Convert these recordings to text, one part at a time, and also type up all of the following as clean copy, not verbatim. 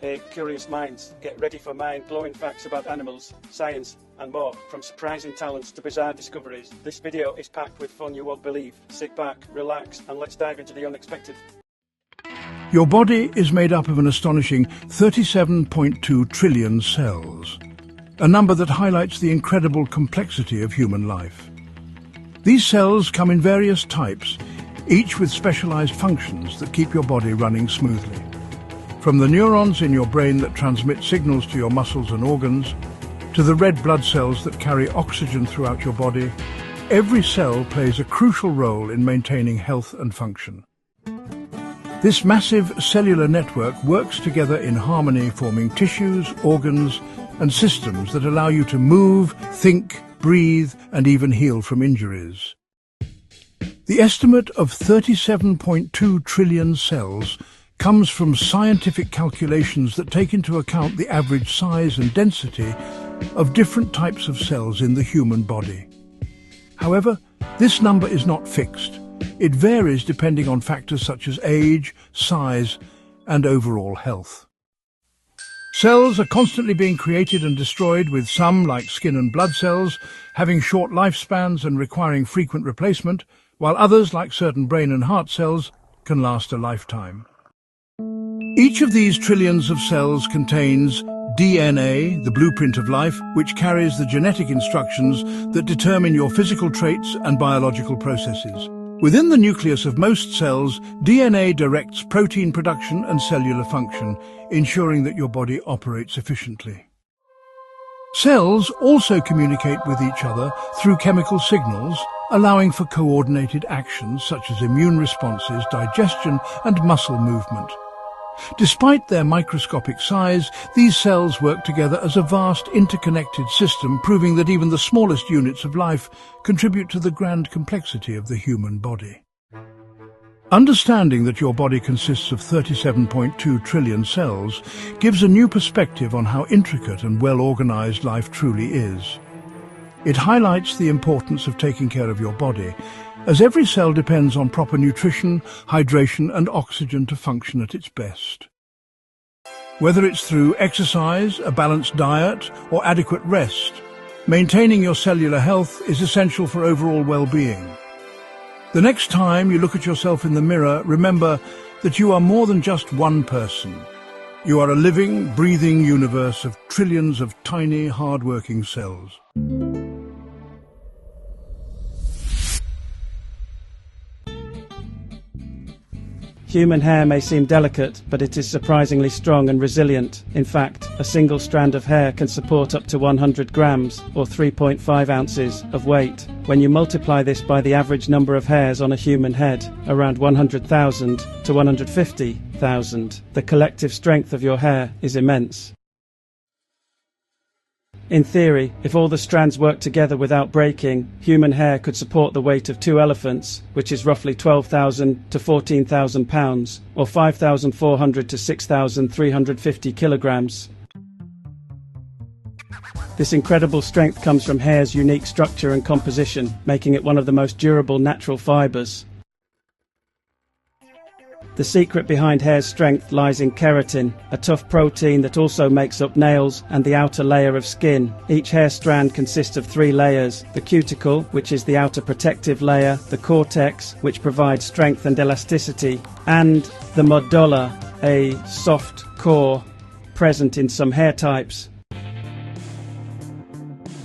Hey, curious minds, get ready for mind-blowing facts about animals, science and more. From surprising talents to bizarre discoveries, this video is packed with fun you won't believe. Sit back, relax and let's dive into the unexpected. Your body is made up of an astonishing 37.2 trillion cells, a number that highlights the incredible complexity of human life. These cells come in various types, each with specialized functions that keep your body running smoothly. From the neurons in your brain that transmit signals to your muscles and organs, to the red blood cells that carry oxygen throughout your body, every cell plays a crucial role in maintaining health and function. This massive cellular network works together in harmony, forming tissues, organs, and systems that allow you to move, think, breathe, and even heal from injuries. The estimate of 37.2 trillion cells comes from scientific calculations that take into account the average size and density of different types of cells in the human body. However, this number is not fixed. It varies depending on factors such as age, size, and overall health. Cells are constantly being created and destroyed, with some, like skin and blood cells, having short lifespans and requiring frequent replacement, while others, like certain brain and heart cells, can last a lifetime. Each of these trillions of cells contains DNA, the blueprint of life, which carries the genetic instructions that determine your physical traits and biological processes. Within the nucleus of most cells, DNA directs protein production and cellular function, ensuring that your body operates efficiently. Cells also communicate with each other through chemical signals, allowing for coordinated actions such as immune responses, digestion, and muscle movement. Despite their microscopic size, these cells work together as a vast interconnected system, proving that even the smallest units of life contribute to the grand complexity of the human body. Understanding that your body consists of 37.2 trillion cells gives a new perspective on how intricate and well-organized life truly is. It highlights the importance of taking care of your body, as every cell depends on proper nutrition, hydration and oxygen to function at its best. Whether it's through exercise, a balanced diet or adequate rest, maintaining your cellular health is essential for overall well-being. The next time you look at yourself in the mirror, remember that you are more than just one person. You are a living, breathing universe of trillions of tiny, hard-working cells. Human hair may seem delicate, but it is surprisingly strong and resilient. In fact, a single strand of hair can support up to 100 grams, or 3.5 ounces, of weight. When you multiply this by the average number of hairs on a human head, around 100,000 to 150,000, the collective strength of your hair is immense. In theory, if all the strands worked together without breaking, human hair could support the weight of 2 elephants, which is roughly 12,000 to 14,000 pounds, or 5,400 to 6,350 kilograms. This incredible strength comes from hair's unique structure and composition, making it one of the most durable natural fibers. The secret behind hair's strength lies in keratin, a tough protein that also makes up nails and the outer layer of skin. Each hair strand consists of 3 layers: the cuticle, which is the outer protective layer, the cortex, which provides strength and elasticity, and the medulla, a soft core present in some hair types.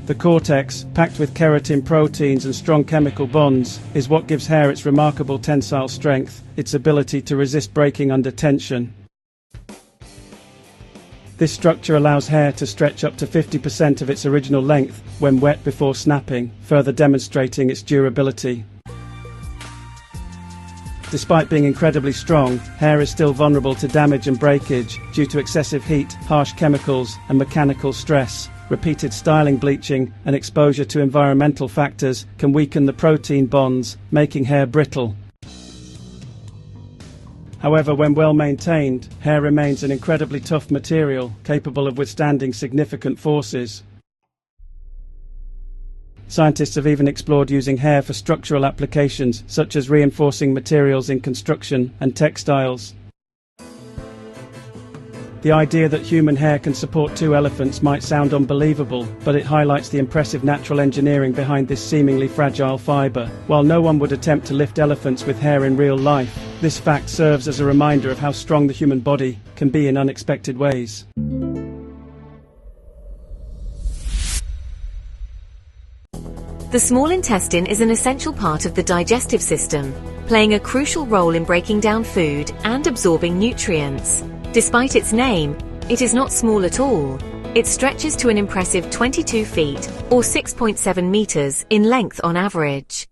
The cortex, packed with keratin proteins and strong chemical bonds, is what gives hair its remarkable tensile strength, its ability to resist breaking under tension. This structure allows hair to stretch up to 50% of its original length when wet before snapping, further demonstrating its durability. Despite being incredibly strong, hair is still vulnerable to damage and breakage due to excessive heat, harsh chemicals, and mechanical stress. Repeated styling, bleaching, and exposure to environmental factors can weaken the protein bonds, making hair brittle. However, when well maintained, hair remains an incredibly tough material, capable of withstanding significant forces. Scientists have even explored using hair for structural applications, such as reinforcing materials in construction and textiles. The idea that human hair can support 2 elephants might sound unbelievable, but it highlights the impressive natural engineering behind this seemingly fragile fibre. While no one would attempt to lift elephants with hair in real life, this fact serves as a reminder of how strong the human body can be in unexpected ways. The small intestine is an essential part of the digestive system, playing a crucial role in breaking down food and absorbing nutrients. Despite its name, it is not small at all. It stretches to an impressive 22 feet, or 6.7 meters, in length on average.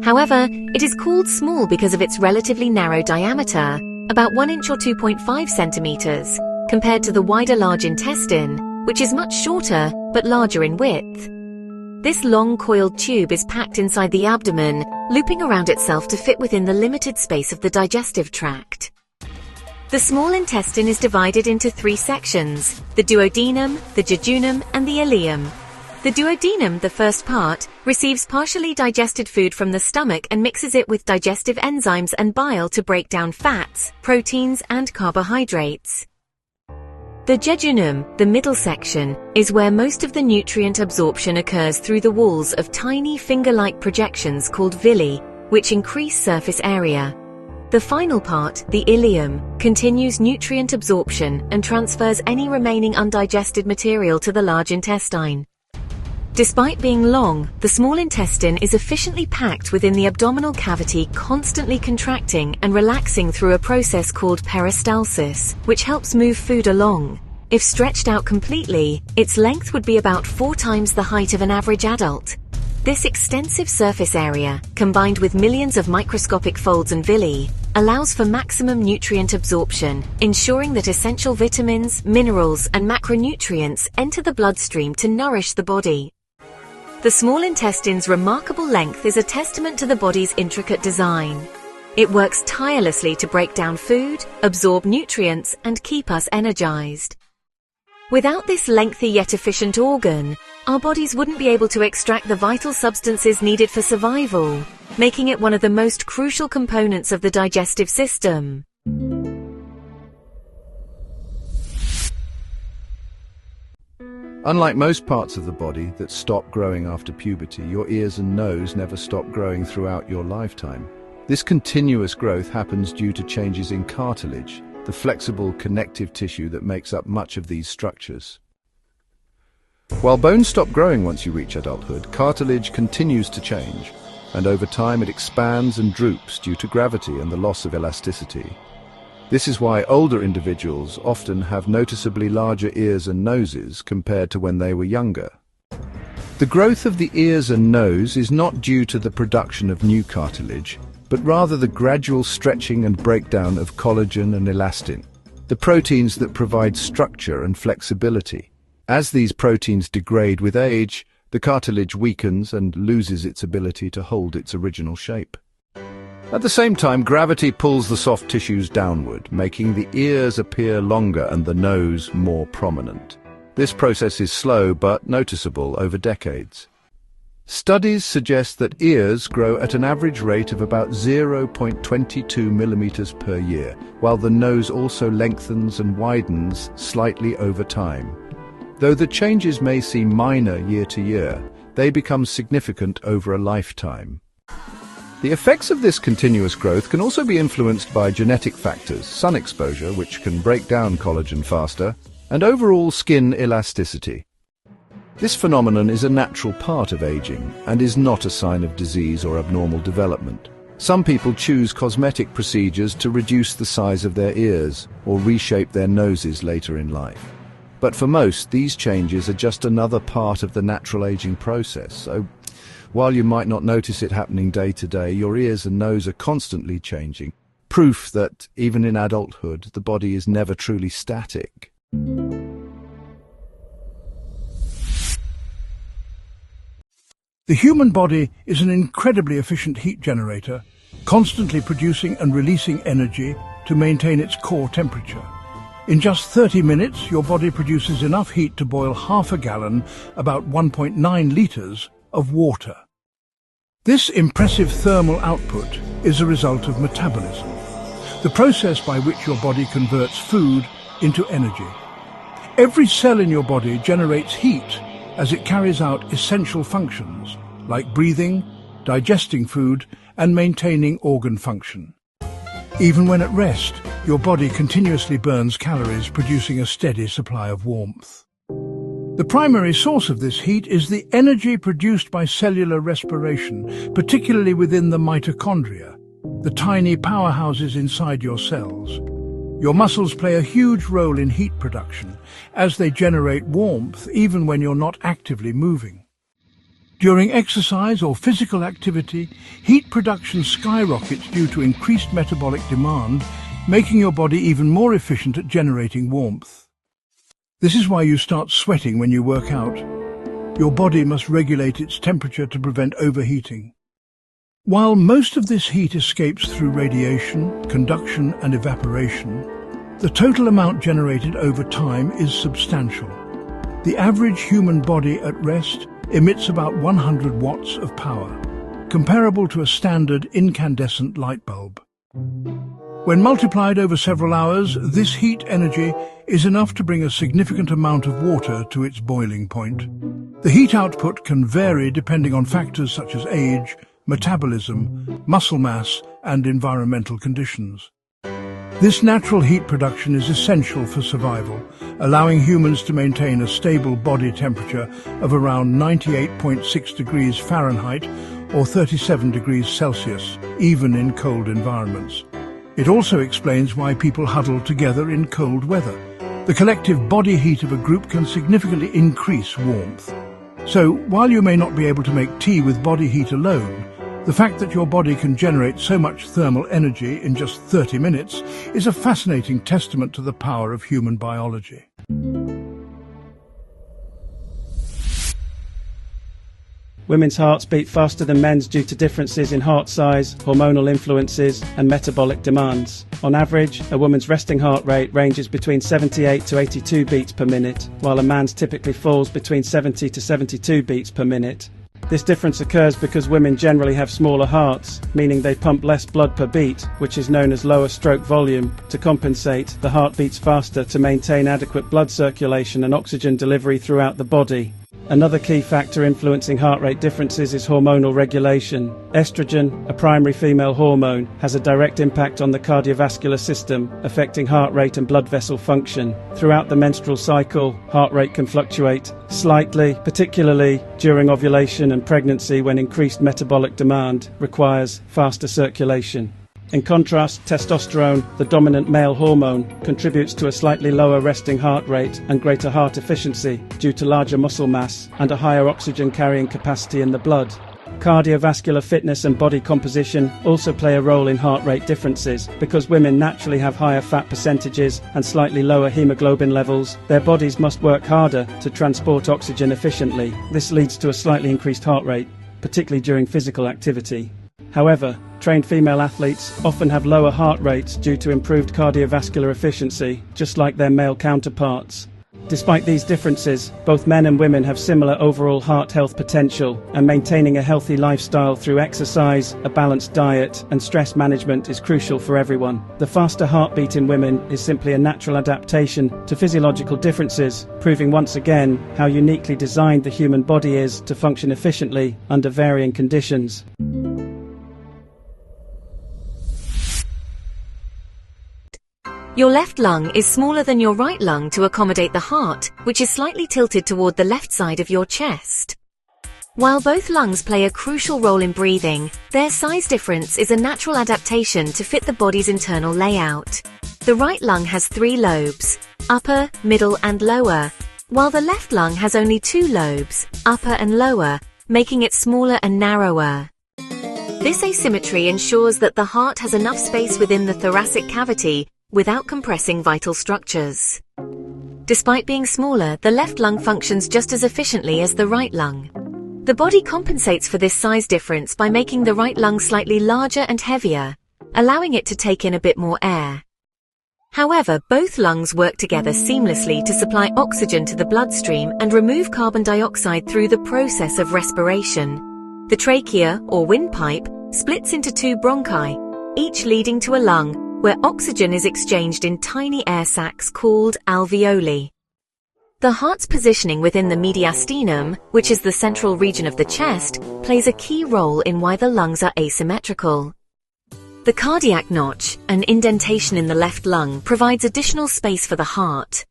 However, it is called small because of its relatively narrow diameter, about 1 inch or 2.5 centimeters, compared to the wider large intestine, which is much shorter but larger in width. This long coiled tube is packed inside the abdomen, looping around itself to fit within the limited space of the digestive tract. The small intestine is divided into 3 sections: the duodenum, the jejunum, and the ileum. The duodenum, the first part, receives partially digested food from the stomach and mixes it with digestive enzymes and bile to break down fats, proteins, and carbohydrates. The jejunum, the middle section, is where most of the nutrient absorption occurs through the walls of tiny finger-like projections called villi, which increase surface area. The final part, the ileum, continues nutrient absorption and transfers any remaining undigested material to the large intestine. Despite being long, the small intestine is efficiently packed within the abdominal cavity, constantly contracting and relaxing through a process called peristalsis, which helps move food along. If stretched out completely, its length would be about 4 times the height of an average adult. This extensive surface area, combined with millions of microscopic folds and villi, allows for maximum nutrient absorption, ensuring that essential vitamins, minerals, and macronutrients enter the bloodstream to nourish the body. The small intestine's remarkable length is a testament to the body's intricate design. It works tirelessly to break down food, absorb nutrients, and keep us energized. Without this lengthy yet efficient organ, our bodies wouldn't be able to extract the vital substances needed for survival, making it one of the most crucial components of the digestive system. Unlike most parts of the body that stop growing after puberty, your ears and nose never stop growing throughout your lifetime. This continuous growth happens due to changes in cartilage, the flexible connective tissue that makes up much of these structures. While bones stop growing once you reach adulthood, cartilage continues to change, and over time it expands and droops due to gravity and the loss of elasticity. This is why older individuals often have noticeably larger ears and noses compared to when they were younger. The growth of the ears and nose is not due to the production of new cartilage, but rather the gradual stretching and breakdown of collagen and elastin, the proteins that provide structure and flexibility. As these proteins degrade with age, the cartilage weakens and loses its ability to hold its original shape. At the same time, gravity pulls the soft tissues downward, making the ears appear longer and the nose more prominent. This process is slow but noticeable over decades. Studies suggest that ears grow at an average rate of about 0.22 millimeters per year, while the nose also lengthens and widens slightly over time. Though the changes may seem minor year to year, they become significant over a lifetime. The effects of this continuous growth can also be influenced by genetic factors, sun exposure, which can break down collagen faster, and overall skin elasticity. This phenomenon is a natural part of aging and is not a sign of disease or abnormal development. Some people choose cosmetic procedures to reduce the size of their ears or reshape their noses later in life. But for most, these changes are just another part of the natural aging process. So, while you might not notice it happening day to day, your ears and nose are constantly changing. Proof that, even in adulthood, the body is never truly static. The human body is an incredibly efficient heat generator, constantly producing and releasing energy to maintain its core temperature. In just 30 minutes, your body produces enough heat to boil half a gallon, about 1.9 liters, of water. This impressive thermal output is a result of metabolism, the process by which your body converts food into energy. Every cell in your body generates heat as it carries out essential functions like breathing, digesting food, and maintaining organ function. Even when at rest, your body continuously burns calories, producing a steady supply of warmth. The primary source of this heat is the energy produced by cellular respiration, particularly within the mitochondria, the tiny powerhouses inside your cells. Your muscles play a huge role in heat production, as they generate warmth even when you're not actively moving. During exercise or physical activity, heat production skyrockets due to increased metabolic demand, making your body even more efficient at generating warmth. This is why you start sweating when you work out. Your body must regulate its temperature to prevent overheating. While most of this heat escapes through radiation, conduction and evaporation, the total amount generated over time is substantial. The average human body at rest emits about 100 watts of power, comparable to a standard incandescent light bulb. When multiplied over several hours, this heat energy is enough to bring a significant amount of water to its boiling point. The heat output can vary depending on factors such as age, metabolism, muscle mass, and environmental conditions. This natural heat production is essential for survival, allowing humans to maintain a stable body temperature of around 98.6 degrees Fahrenheit or 37 degrees Celsius, even in cold environments. It also explains why people huddle together in cold weather. The collective body heat of a group can significantly increase warmth. So, while you may not be able to make tea with body heat alone, the fact that your body can generate so much thermal energy in just 30 minutes is a fascinating testament to the power of human biology. Women's hearts beat faster than men's due to differences in heart size, hormonal influences, and metabolic demands. On average, a woman's resting heart rate ranges between 78 to 82 beats per minute, while a man's typically falls between 70 to 72 beats per minute. This difference occurs because women generally have smaller hearts, meaning they pump less blood per beat, which is known as lower stroke volume. To compensate, the heart beats faster to maintain adequate blood circulation and oxygen delivery throughout the body. Another key factor influencing heart rate differences is hormonal regulation. Estrogen, a primary female hormone, has a direct impact on the cardiovascular system, affecting heart rate and blood vessel function. Throughout the menstrual cycle, heart rate can fluctuate slightly, particularly during ovulation and pregnancy when increased metabolic demand requires faster circulation. In contrast, testosterone, the dominant male hormone, contributes to a slightly lower resting heart rate and greater heart efficiency due to larger muscle mass and a higher oxygen carrying capacity in the blood. Cardiovascular fitness and body composition also play a role in heart rate differences. Because women naturally have higher fat percentages and slightly lower hemoglobin levels, their bodies must work harder to transport oxygen efficiently. This leads to a slightly increased heart rate, particularly during physical activity. However, trained female athletes often have lower heart rates due to improved cardiovascular efficiency, just like their male counterparts. Despite these differences, both men and women have similar overall heart health potential, and maintaining a healthy lifestyle through exercise, a balanced diet, and stress management is crucial for everyone. The faster heartbeat in women is simply a natural adaptation to physiological differences, proving once again how uniquely designed the human body is to function efficiently under varying conditions. Your left lung is smaller than your right lung to accommodate the heart, which is slightly tilted toward the left side of your chest. While both lungs play a crucial role in breathing, their size difference is a natural adaptation to fit the body's internal layout. The right lung has 3 lobes, upper, middle and lower, while the left lung has only 2 lobes, upper and lower, making it smaller and narrower. This asymmetry ensures that the heart has enough space within the thoracic cavity without compressing vital structures. Despite being smaller, the left lung functions just as efficiently as the right lung. The body compensates for this size difference by making the right lung slightly larger and heavier, allowing it to take in a bit more air. However, both lungs work together seamlessly to supply oxygen to the bloodstream and remove carbon dioxide through the process of respiration. The trachea, or windpipe, splits into 2 bronchi, each leading to a lung, where oxygen is exchanged in tiny air sacs called alveoli. The heart's positioning within the mediastinum, which is the central region of the chest, plays a key role in why the lungs are asymmetrical. The cardiac notch, an indentation in the left lung, provides additional space for the heart.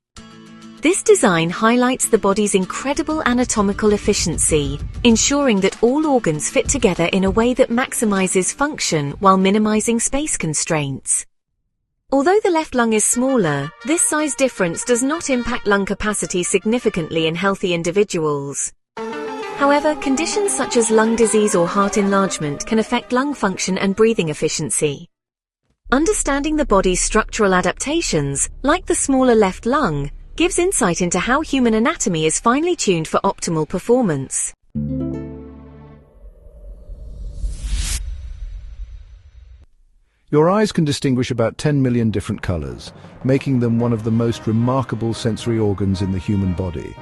This design highlights the body's incredible anatomical efficiency, ensuring that all organs fit together in a way that maximizes function while minimizing space constraints. Although the left lung is smaller, this size difference does not impact lung capacity significantly in healthy individuals. However, conditions such as lung disease or heart enlargement can affect lung function and breathing efficiency. Understanding the body's structural adaptations, like the smaller left lung, gives insight into how human anatomy is finely tuned for optimal performance. Your eyes can distinguish about 10 million different colors, making them one of the most remarkable sensory organs in the human body.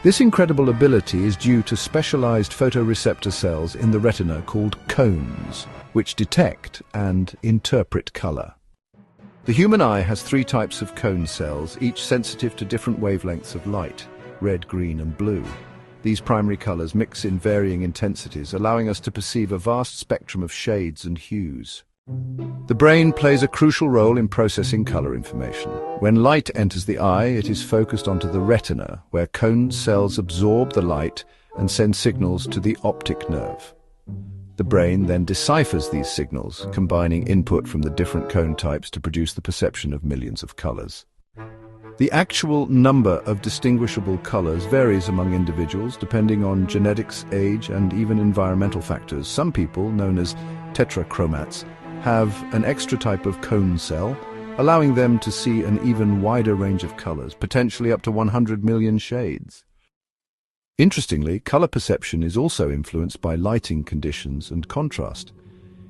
This incredible ability is due to specialized photoreceptor cells in the retina called cones, which detect and interpret color. The human eye has 3 types of cone cells, each sensitive to different wavelengths of light: red, green, and blue. These primary colors mix in varying intensities, allowing us to perceive a vast spectrum of shades and hues. The brain plays a crucial role in processing color information. When light enters the eye, it is focused onto the retina, where cone cells absorb the light and send signals to the optic nerve. The brain then deciphers these signals, combining input from the different cone types to produce the perception of millions of colors. The actual number of distinguishable colors varies among individuals depending on genetics, age, and even environmental factors. Some people, known as tetrachromats, have an extra type of cone cell, allowing them to see an even wider range of colors, potentially up to 100 million shades. Interestingly, color perception is also influenced by lighting conditions and contrast.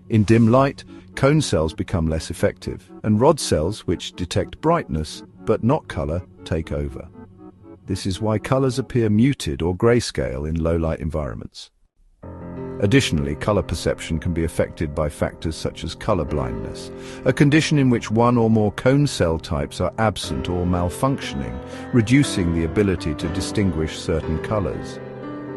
In dim light, cone cells become less effective, and rod cells, which detect brightness but not color, take over. This is why colors appear muted or grayscale in low-light environments. Additionally, color perception can be affected by factors such as color blindness, a condition in which one or more cone cell types are absent or malfunctioning, reducing the ability to distinguish certain colors.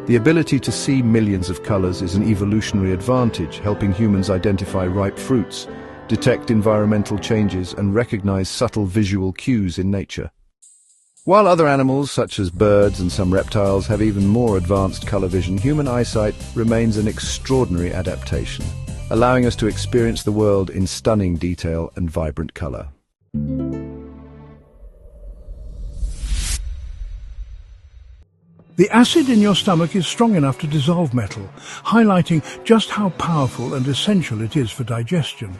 The ability to see millions of colors is an evolutionary advantage, helping humans identify ripe fruits, detect environmental changes, and recognize subtle visual cues in nature. While other animals, such as birds and some reptiles, have even more advanced color vision, human eyesight remains an extraordinary adaptation, allowing us to experience the world in stunning detail and vibrant color. The acid in your stomach is strong enough to dissolve metal, highlighting just how powerful and essential it is for digestion.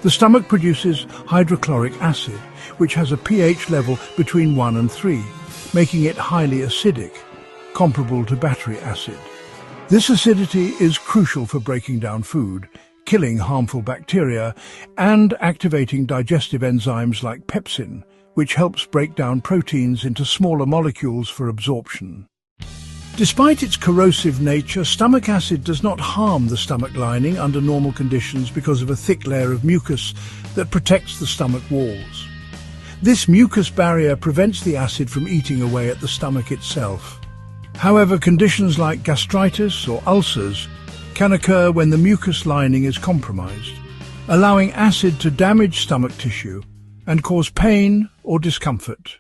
The stomach produces hydrochloric acid, which has a pH level between 1 and 3, making it highly acidic, comparable to battery acid. This acidity is crucial for breaking down food, killing harmful bacteria, and activating digestive enzymes like pepsin, which helps break down proteins into smaller molecules for absorption. Despite its corrosive nature, stomach acid does not harm the stomach lining under normal conditions because of a thick layer of mucus that protects the stomach walls. This mucus barrier prevents the acid from eating away at the stomach itself. However, conditions like gastritis or ulcers can occur when the mucus lining is compromised, allowing acid to damage stomach tissue and cause pain or discomfort.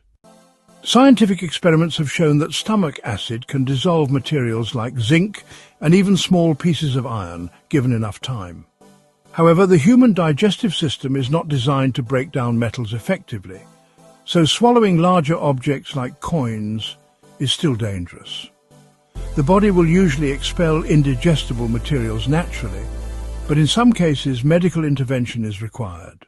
Scientific experiments have shown that stomach acid can dissolve materials like zinc and even small pieces of iron, given enough time. However, the human digestive system is not designed to break down metals effectively, so swallowing larger objects like coins is still dangerous. The body will usually expel indigestible materials naturally, but in some cases medical intervention is required.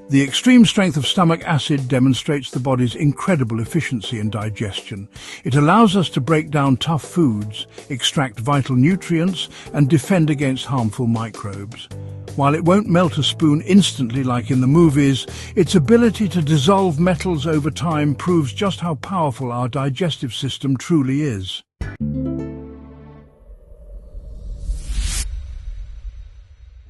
The extreme strength of stomach acid demonstrates the body's incredible efficiency in digestion. It allows us to break down tough foods, extract vital nutrients, and defend against harmful microbes. While it won't melt a spoon instantly like in the movies, its ability to dissolve metals over time proves just how powerful our digestive system truly is.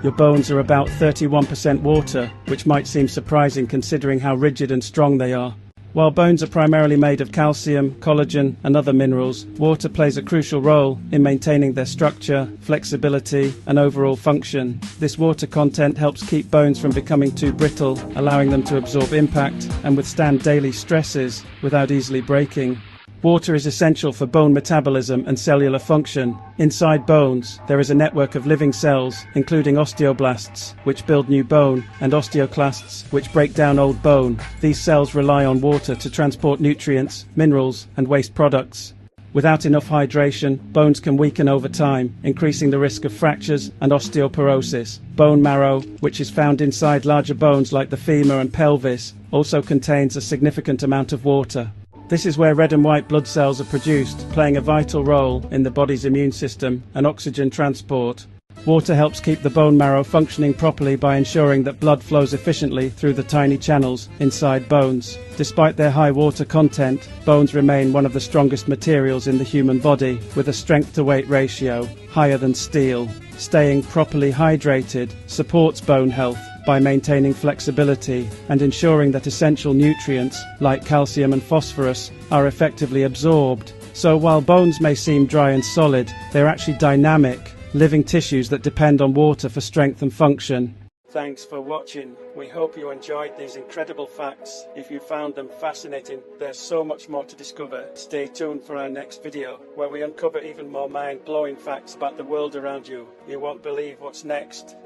Your bones are about 31% water, which might seem surprising considering how rigid and strong they are. While bones are primarily made of calcium, collagen, and other minerals, water plays a crucial role in maintaining their structure, flexibility, and overall function. This water content helps keep bones from becoming too brittle, allowing them to absorb impact and withstand daily stresses without easily breaking. Water is essential for bone metabolism and cellular function. Inside bones, there is a network of living cells, including osteoblasts, which build new bone, and osteoclasts, which break down old bone. These cells rely on water to transport nutrients, minerals, and waste products. Without enough hydration, bones can weaken over time, increasing the risk of fractures and osteoporosis. Bone marrow, which is found inside larger bones like the femur and pelvis, also contains a significant amount of water. This is where red and white blood cells are produced, playing a vital role in the body's immune system and oxygen transport. Water helps keep the bone marrow functioning properly by ensuring that blood flows efficiently through the tiny channels inside bones. Despite their high water content, bones remain one of the strongest materials in the human body, with a strength-to-weight ratio higher than steel. Staying properly hydrated supports bone health by maintaining flexibility and ensuring that essential nutrients like calcium and phosphorus are effectively absorbed. So while bones may seem dry and solid, they're actually dynamic, living tissues that depend on water for strength and function. Thanks for watching. We hope you enjoyed these incredible facts. If you found them fascinating, there's so much more to discover. Stay tuned for our next video, where we uncover even more mind-blowing facts about the world around you. You won't believe what's next.